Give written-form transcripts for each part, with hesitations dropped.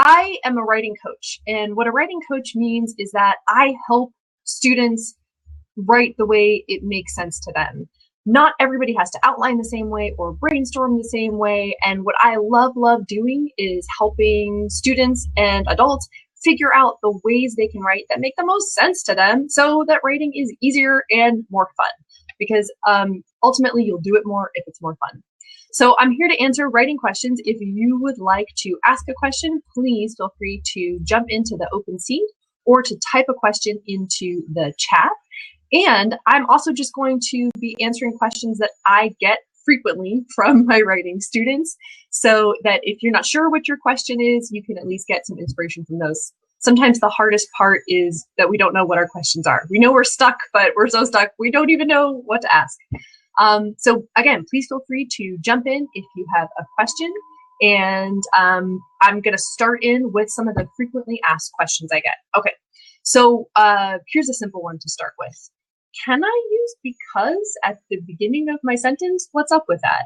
I am a writing coach, and what a writing coach means is that I help students write the way it makes sense to them. Not everybody has to outline the same way or brainstorm the same way, and what I love doing is helping students and adults figure out the ways they can write that make the most sense to them so that writing is easier and more fun, because ultimately you'll do it more if it's more fun. So I'm here to answer writing questions. If you would like to ask a question, please feel free to jump into the open seat or to type a question into the chat. And I'm also just going to be answering questions that I get frequently from my writing students, so that if you're not sure what your question is, you can at least get some inspiration from those. Sometimes the hardest part is that we don't know what our questions are. We know we're stuck, but we're so stuck we don't even know what to ask. So again, please feel free to jump in if you have a question. And I'm going to start in with some of the frequently asked questions I get. Okay, so here's a simple one to start with. Can I use because at the beginning of my sentence? What's up with that?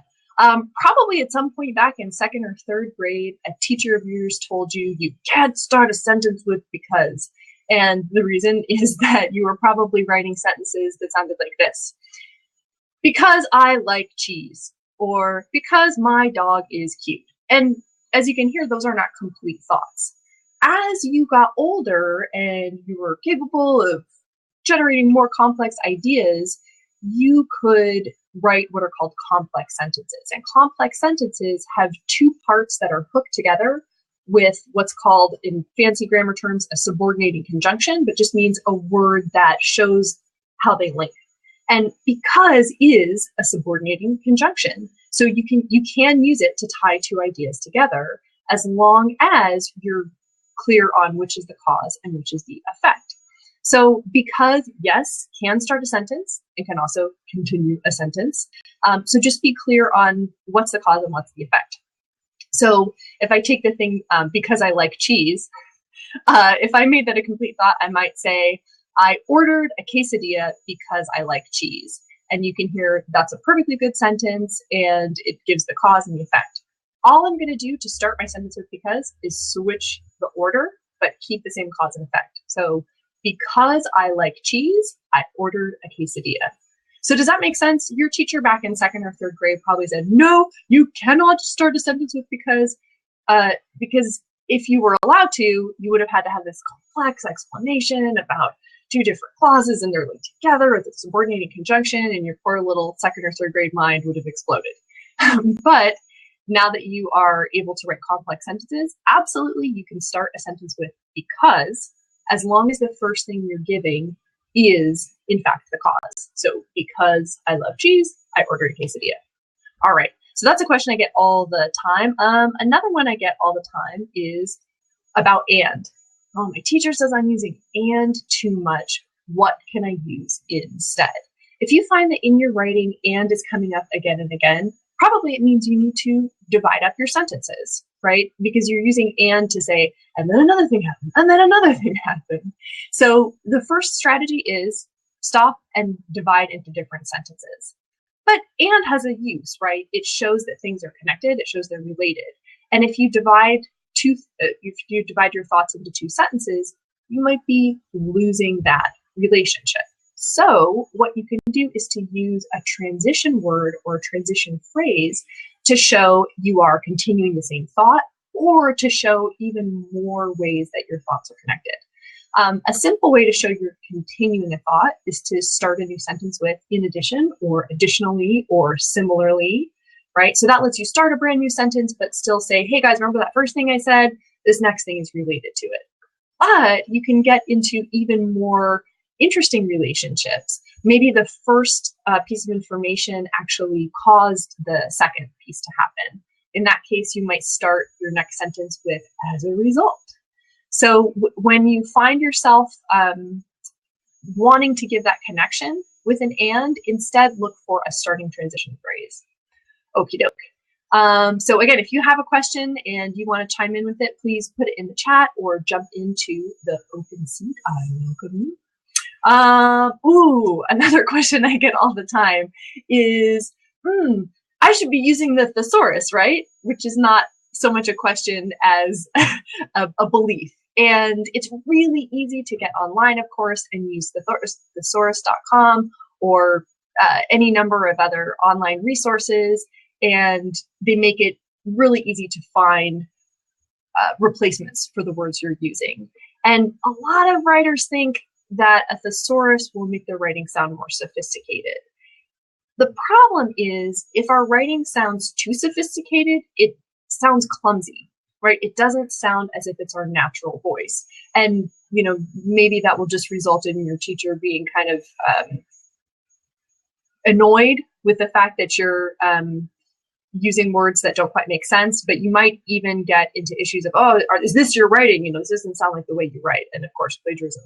Probably at some point back in 2nd or 3rd grade, a teacher of yours told you you can't start a sentence with because. And the reason is that you were probably writing sentences that sounded like this. Because I like cheese, or because my dog is cute. And as you can hear, those are not complete thoughts. As you got older and you were capable of generating more complex ideas, you could write what are called complex sentences. And complex sentences have 2 parts that are hooked together with what's called, in fancy grammar terms, a subordinating conjunction, but just means a word that shows how they link. And because is a subordinating conjunction, so you can use it to tie 2 ideas together, as long as you're clear on which is the cause and which is the effect. So because, yes, can start a sentence and can also continue a sentence. So just be clear on what's the cause and what's the effect. So if I take the thing, because I like cheese, if I made that a complete thought, I might say, I ordered a quesadilla because I like cheese. And you can hear that's a perfectly good sentence, and it gives the cause and the effect. All I'm going to do to start my sentence with because is switch the order, but keep the same cause and effect. So because I like cheese, I ordered a quesadilla. So does that make sense? Your teacher back in 2nd or 3rd grade probably said, no, you cannot start a sentence with because if you were allowed to, you would have had to have this complex explanation about 2 different clauses and they're linked together with a subordinating conjunction, and your poor little 2nd or 3rd grade mind would have exploded. But now that you are able to write complex sentences, absolutely you can start a sentence with because, as long as the first thing you're giving is, in fact, the cause. So because I love cheese, I ordered a quesadilla. All right, so that's a question I get all the time. Another one I get all the time is about and. Oh, my teacher says I'm using and too much. What can I use instead? If you find that in your writing and is coming up again and again, probably it means you need to divide up your sentences, right? Because you're using and to say, and then another thing happened, and then another thing happened. So the first strategy is stop and divide into different sentences. But and has a use, right? It shows that things are connected. It shows they're related. And if you divide your thoughts into 2 sentences, you might be losing that relationship. So what you can do is to use a transition word or a transition phrase to show you are continuing the same thought, or to show even more ways that your thoughts are connected. A simple way to show you're continuing a thought is to start a new sentence with in addition, or additionally, or similarly, right? So that lets you start a brand new sentence, but still say, hey guys, remember that first thing I said? This next thing is related to it. But you can get into even more interesting relationships. Maybe the first piece of information actually caused the second piece to happen. In that case, you might start your next sentence with as a result. So when you find yourself wanting to give that connection with an and, instead look for a starting transition phrase. Okie doke. So again, if you have a question and you want to chime in with it, please put it in the chat or jump into the open seat. I welcome you. Another question I get all the time is, I should be using the thesaurus, right? Which is not so much a question as a belief. And it's really easy to get online, of course, and use thesaurus.com or any number of other online resources. And they make it really easy to find replacements for the words you're using. And a lot of writers think that a thesaurus will make their writing sound more sophisticated. The problem is, if our writing sounds too sophisticated, it sounds clumsy, right? It doesn't sound as if it's our natural voice. And, maybe that will just result in your teacher being kind of annoyed with the fact that you're using words that don't quite make sense, but you might even get into issues of, is this your writing? This doesn't sound like the way you write. And of course, plagiarism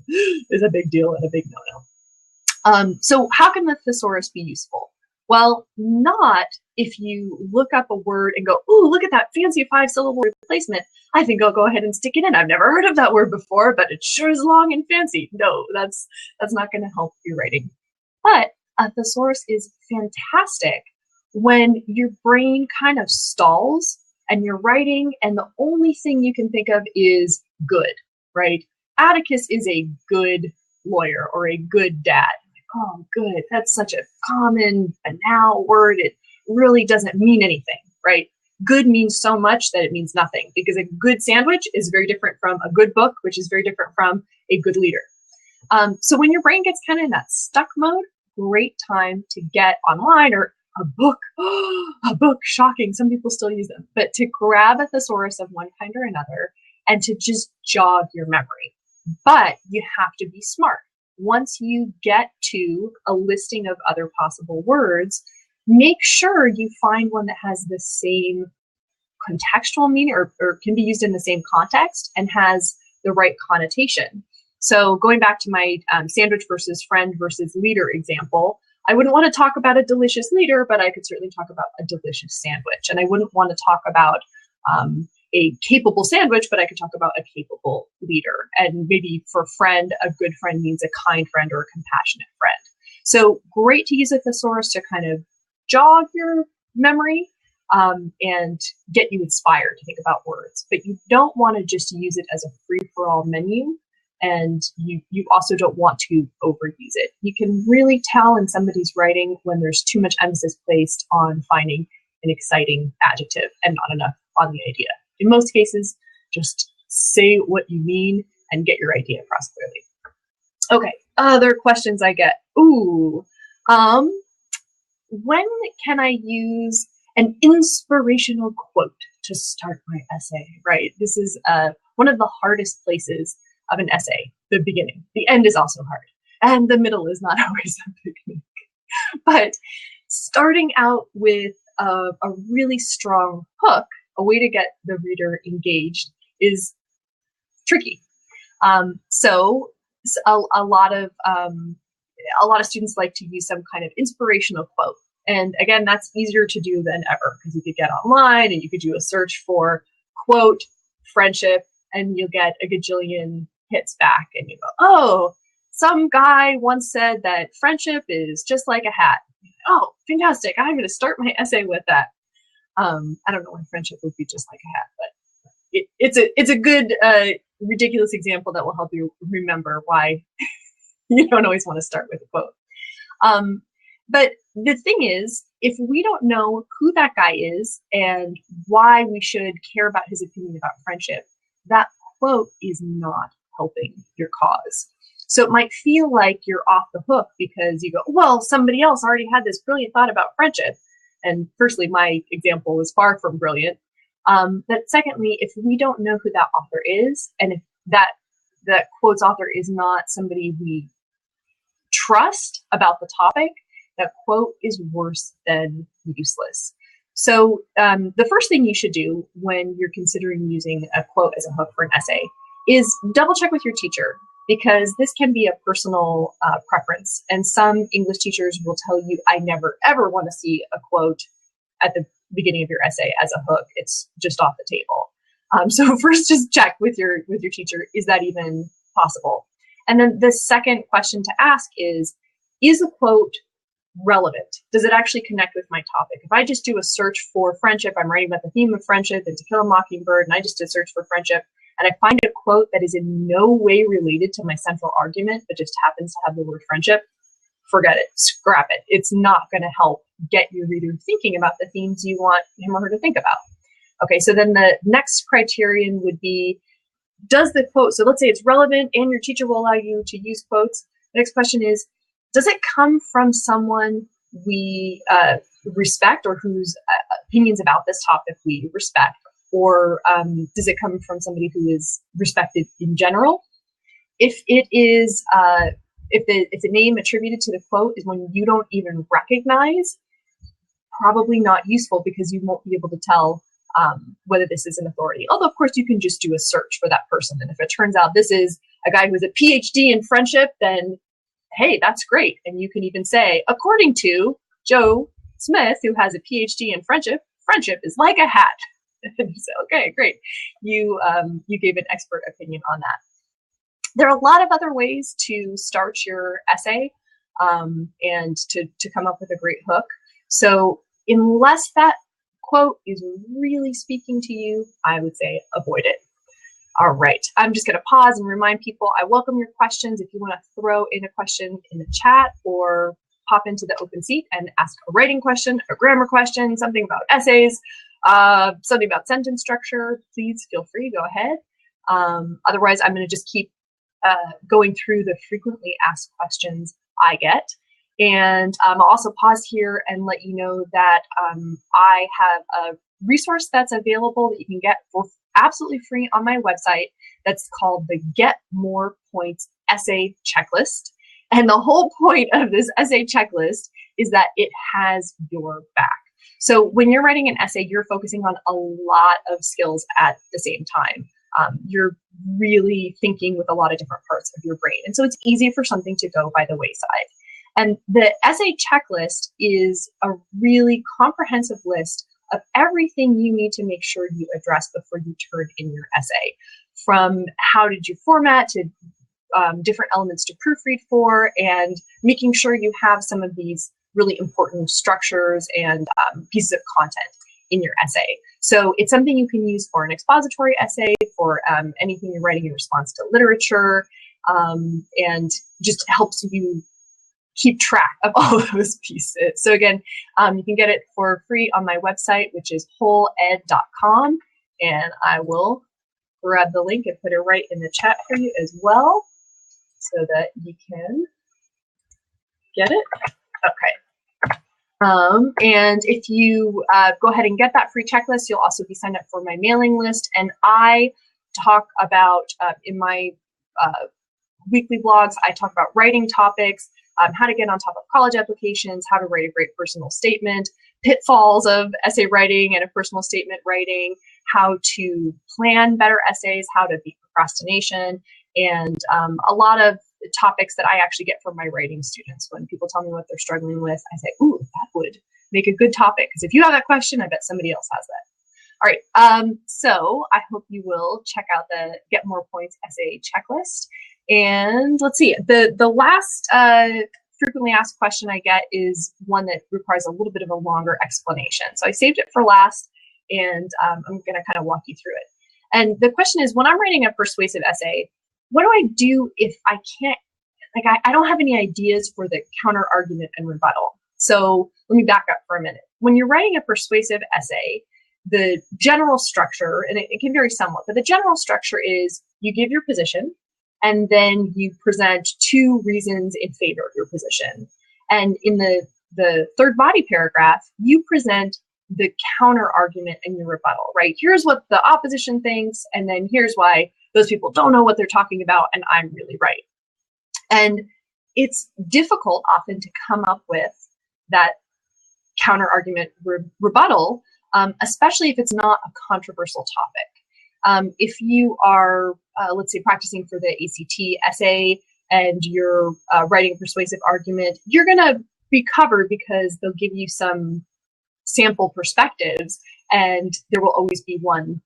is a big deal and a big no-no. So how can the thesaurus be useful? Well, not if you look up a word and go, ooh, look at that fancy 5-syllable replacement. I think I'll go ahead and stick it in. I've never heard of that word before, but it sure is long and fancy. No, that's not going to help your writing. But a thesaurus is fantastic when your brain kind of stalls and you're writing and the only thing you can think of is good, right? Atticus is a good lawyer or a good dad. Oh, good. That's such a common, banal word. It really doesn't mean anything, right? Good means so much that it means nothing, because a good sandwich is very different from a good book, which is very different from a good leader. So when your brain gets kind of in that stuck mode, great time to get online or a book, shocking. Some people still use them, but to grab a thesaurus of one kind or another and to just jog your memory. But you have to be smart. Once you get to a listing of other possible words, make sure you find one that has the same contextual meaning or can be used in the same context and has the right connotation. So going back to my sandwich versus friend versus leader example, I wouldn't want to talk about a delicious leader, but I could certainly talk about a delicious sandwich. And I wouldn't want to talk about a capable sandwich, but I could talk about a capable leader. And maybe for friend, a good friend means a kind friend or a compassionate friend. So great to use a thesaurus to kind of jog your memory and get you inspired to think about words. But you don't want to just use it as a free-for-all menu. And you also don't want to overuse it. You can really tell in somebody's writing when there's too much emphasis placed on finding an exciting adjective and not enough on the idea. In most cases, just say what you mean and get your idea across clearly. Okay, other questions I get. When can I use an inspirational quote to start my essay, right? This is one of the hardest places of an essay, the beginning. The end is also hard, and the middle is not always a picnic. But starting out with a really strong hook, a way to get the reader engaged, is tricky. So a lot of students like to use some kind of inspirational quote. And again, that's easier to do than ever, because you could get online and you could do a search for quote friendship and you'll get a gajillion hits back and you go, oh, some guy once said that friendship is just like a hat. Oh, fantastic. I'm going to start my essay with that. I don't know why friendship would be just like a hat, but it's a good, ridiculous example that will help you remember why you don't always want to start with a quote. But the thing is, if we don't know who that guy is and why we should care about his opinion about friendship, that quote is not helping your cause. So it might feel like you're off the hook because you go, well, somebody else already had this brilliant thought about friendship. And firstly, my example was far from brilliant. But secondly, if we don't know who that author is, and if that quote's author is not somebody we trust about the topic, that quote is worse than useless. So the first thing you should do when you're considering using a quote as a hook for an essay is double check with your teacher, because this can be a personal preference. And some English teachers will tell you, I never, ever want to see a quote at the beginning of your essay as a hook. It's just off the table. So first, just check with your teacher, is that even possible? And then the second question to ask is a quote relevant? Does it actually connect with my topic? If I just do a search for friendship, I'm writing about the theme of friendship and To Kill a Mockingbird, and I just did search for friendship, and I find a quote that is in no way related to my central argument, but just happens to have the word friendship, forget it, scrap it. It's not going to help get your reader thinking about the themes you want him or her to think about. Okay, so then the next criterion would be, does the quote, so let's say it's relevant and your teacher will allow you to use quotes. The next question is, does it come from someone we respect or whose opinions about this topic we respect? Or does it come from somebody who is respected in general? If it is, if the name attributed to the quote is one you don't even recognize, probably not useful because you won't be able to tell whether this is an authority. Although, of course, you can just do a search for that person. And if it turns out this is a guy who has a PhD in friendship, then hey, that's great. And you can even say, according to Joe Smith, who has a PhD in friendship, friendship is like a hat. And you say, okay, great. You gave an expert opinion on that. There are a lot of other ways to start your essay and to come up with a great hook. So unless that quote is really speaking to you, I would say avoid it. All right, I'm just going to pause and remind people I welcome your questions. If you want to throw in a question in the chat or pop into the open seat and ask a writing question, a grammar question, something about essays, something about sentence structure, please feel free, go ahead. Otherwise, I'm going to just keep going through the frequently asked questions I get. And I'll also pause here and let you know that I have a resource that's available that you can get for absolutely free on my website that's called the Get More Points Essay Checklist. And the whole point of this essay checklist is that it has your back. So when you're writing an essay, you're focusing on a lot of skills at the same time. You're really thinking with a lot of different parts of your brain. And so it's easy for something to go by the wayside. And the essay checklist is a really comprehensive list of everything you need to make sure you address before you turn in your essay. From how did you format to different elements to proofread for, and making sure you have some of these really important structures and pieces of content in your essay. So it's something you can use for an expository essay, for anything you're writing in response to literature, and just helps you keep track of all of those pieces. So again, you can get it for free on my website, which is wholeed.com. And I will grab the link and put it right in the chat for you as well, so that you can get it. Okay. And if you go ahead and get that free checklist, you'll also be signed up for my mailing list. And I talk about, in my weekly blogs, I talk about writing topics, how to get on top of college applications, how to write a great personal statement, pitfalls of essay writing and of personal statement writing, how to plan better essays, how to beat procrastination, and a lot of topics that I actually get from my writing students. When people tell me what they're struggling with, I say, ooh, that would make a good topic, because if you have that question, I bet somebody else has that. All right, so I hope you will check out the Get More Points essay checklist. And let's see, the last frequently asked question I get is one that requires a little bit of a longer explanation. So I saved it for last, and I'm going to kind of walk you through it. And the question is, when I'm writing a persuasive essay, what do I do if I can't, like I don't have any ideas for the counter argument and rebuttal? So let me back up for a minute. When you're writing a persuasive essay, the general structure, and it can vary somewhat, but the general structure is you give your position, and then you present two reasons in favor of your position. And in the third body paragraph, you present the counter argument and your rebuttal, right? Here's what the opposition thinks, and then here's why those people don't know what they're talking about, and I'm really right. And it's difficult often to come up with that counter argument rebuttal, especially if it's not a controversial topic. If you are, let's say, practicing for the ACT essay and you're writing a persuasive argument, you're going to be covered because they'll give you some sample perspectives, and there will always be one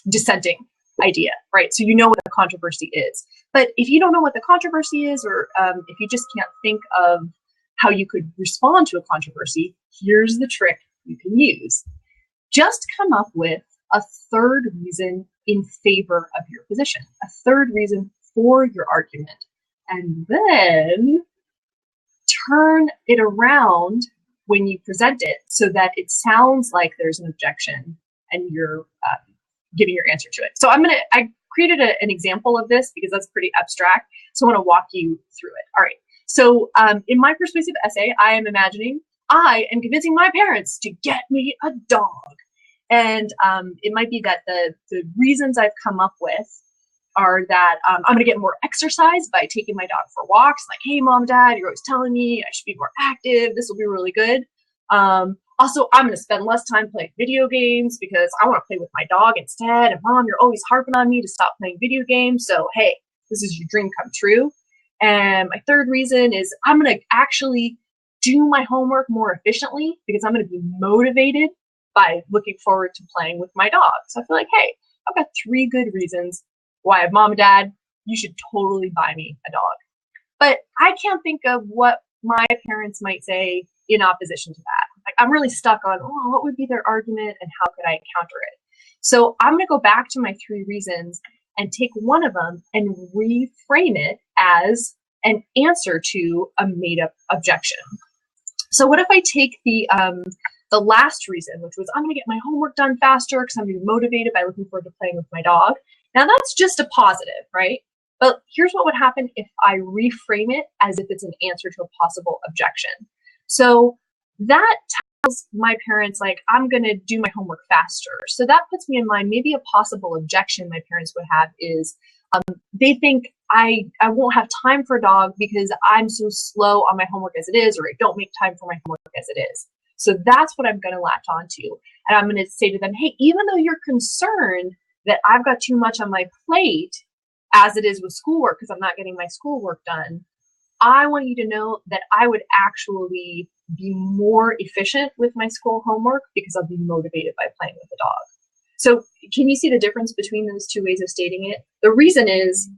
dissenting idea, right? So you know what the controversy is. But if you don't know what the controversy is, or if you just can't think of how you could respond to a controversy, here's the trick you can use. Just come up with a third reason in favor of your position, a third reason for your argument, and then turn it around when you present it so that it sounds like there's an objection and you're giving your answer to it. So I created an example of this because that's pretty abstract. So I want to walk you through it. All right. So in my persuasive essay, I am imagining I am convincing my parents to get me a dog. And it might be that the reasons I've come up with are that I'm going to get more exercise by taking my dog for walks. Like, hey, mom, dad, you're always telling me I should be more active. This will be really good. Also, I'm going to spend less time playing video games because I want to play with my dog instead. And mom, you're always harping on me to stop playing video games. So, hey, this is your dream come true. And my third reason is I'm going to actually do my homework more efficiently because I'm going to be motivated by looking forward to playing with my dog. So I feel like, hey, I've got 3 good reasons why, mom and dad, you should totally buy me a dog. But I can't think of what my parents might say in opposition to that. Like, I'm really stuck on, what would be their argument and how could I counter it? So I'm going to go back to my 3 reasons and take one of them and reframe it as an answer to a made-up objection. So what if I take the last reason, which was I'm going to get my homework done faster because I'm going to be motivated by looking forward to playing with my dog. Now that's just a positive, right? But here's what would happen if I reframe it as if it's an answer to a possible objection. So that tells my parents, like, I'm going to do my homework faster. So that puts me in mind, maybe a possible objection my parents would have is they think I won't have time for a dog because I'm so slow on my homework as it is, or I don't make time for my homework as it is. So that's what I'm going to latch onto. And I'm going to say to them, hey, even though you're concerned that I've got too much on my plate as it is with schoolwork because I'm not getting my schoolwork done, I want you to know that I would actually be more efficient with my school homework because I'll be motivated by playing with the dog. So can you see the difference between those 2 ways of stating it? The reason is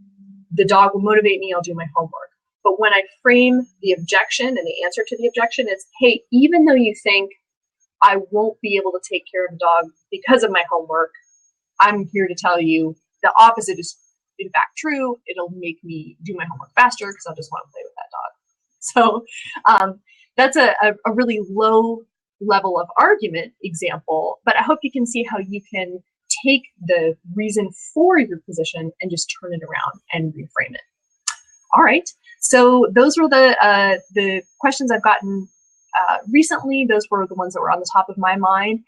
the dog will motivate me, I'll do my homework. But when I frame the objection and the answer to the objection, it's, hey, even though you think I won't be able to take care of the dog because of my homework, I'm here to tell you the opposite is in fact true. It'll make me do my homework faster because I'll just want to play with that dog. So that's a really low level of argument example, but I hope you can see how you can take the reason for your position and just turn it around and reframe it. All right, so those were the questions I've gotten recently. Those were the ones that were on the top of my mind.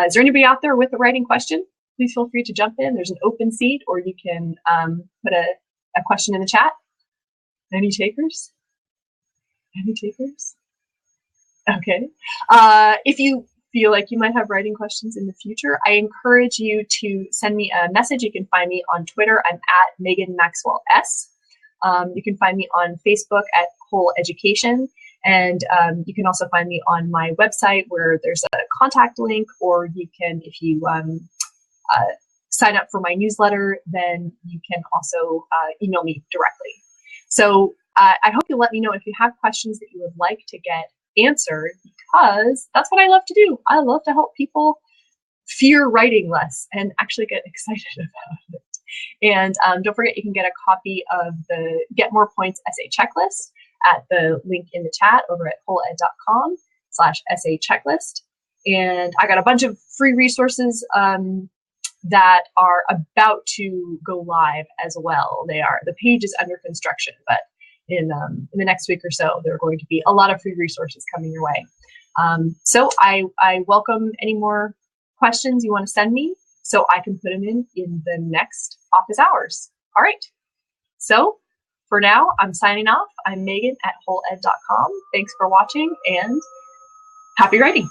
Is there anybody out there with a writing question? Please feel free to jump in. There's an open seat, or you can put a question in the chat. Any takers? Any takers? Okay. If you feel like you might have writing questions in the future, I encourage you to send me a message. You can find me on Twitter. I'm at Megan Maxwell S. You can find me on Facebook at Whole Education. And you can also find me on my website where there's a contact link, or you can, if you sign up for my newsletter, then you can also email me directly. So I hope you'll let me know if you have questions that you would like to get answered, because that's what I love to do. I love to help people fear writing less and actually get excited about it. And don't forget, you can get a copy of the Get More Points essay checklist at the link in the chat over at wholeed.com/essay checklist. And I got a bunch of free resources that are about to go live as well. The page is under construction, but in the next week or so, there are going to be a lot of free resources coming your way. So I welcome any more questions you want to send me so I can put them in the next office hours. All right. So for now, I'm signing off. I'm Megan at wholeed.com. Thanks for watching and happy writing.